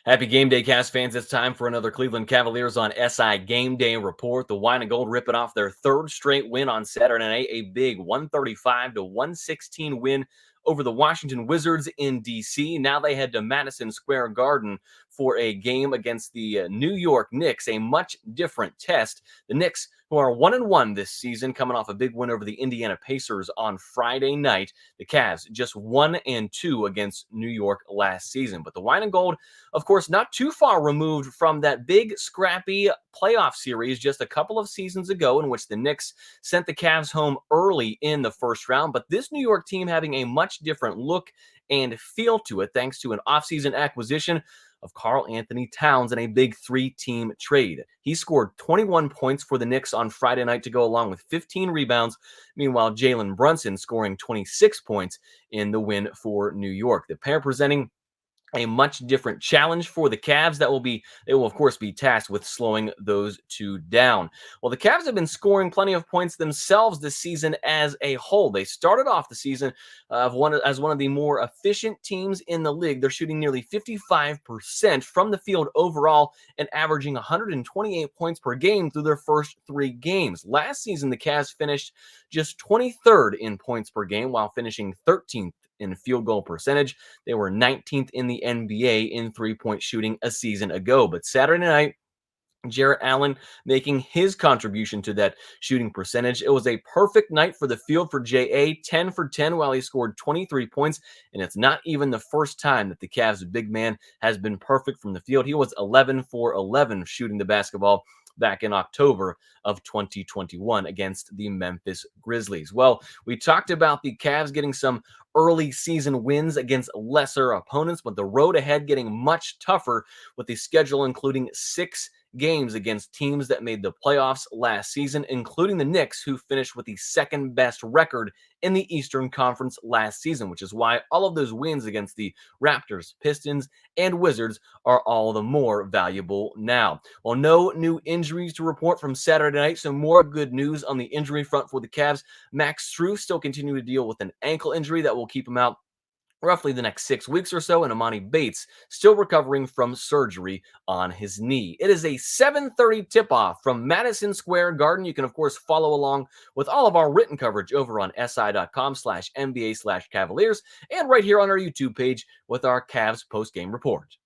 Happy game day, Cavs fans. It's time for another Cleveland Cavaliers on SI Game Day Report. The Wine and Gold ripping off their third straight win on Saturday night, a big 135-116 win over the Washington Wizards in D.C. Now they head to Madison Square Garden for a game against the New York Knicks, a much different test. The Knicks, who are 1-1 this season, coming off a big win over the Indiana Pacers on Friday night. The Cavs just 1-2 against New York last season. But the Wine and Gold, of course, not too far removed from that big, scrappy playoff series just a couple of seasons ago in which the Knicks sent the Cavs home early in the first round. But this New York team having a much different look and feel to it thanks to an offseason acquisition of Karl Anthony Towns in a big three-team trade. He scored 21 points for the Knicks on Friday night to go along with 15 rebounds. Meanwhile, Jalen Brunson scoring 26 points in the win for New York. The pair presenting a much different challenge for the Cavs. They will of course be tasked with slowing those two down. Well, the Cavs have been scoring plenty of points themselves this season as a whole. They started off the season as one of the more efficient teams in the league. They're shooting nearly 55% from the field overall and averaging 128 points per game through their first three games. Last season, the Cavs finished just 23rd in points per game while finishing 13th in field goal percentage. They were 19th in the NBA in three-point shooting a season ago. But Saturday night, Jarrett Allen making his contribution to that shooting percentage. It was a perfect night for the field for JA, 10 for 10 while he scored 23 points, and it's not even the first time that the Cavs' big man has been perfect from the field. He was 11 for 11 shooting the basketball back in October of 2021 against the Memphis Grizzlies. Well, we talked about the Cavs getting some early season wins against lesser opponents, but the road ahead getting much tougher with the schedule including 6 games against teams that made the playoffs last season, including the Knicks, who finished with the second best record in the Eastern Conference last season, which is why all of those wins against the Raptors, Pistons, and Wizards are all the more valuable now. Well, no new injuries to report from Saturday night, so more good news on the injury front for the Cavs. Max Strus still continuing to deal with an ankle injury that will keep him out roughly the next 6 weeks or so, and Amani Bates still recovering from surgery on his knee. It is a 7:30 tip-off from Madison Square Garden. You can, of course, follow along with all of our written coverage over on si.com/NBA/Cavaliers and right here on our YouTube page with our Cavs post-game report.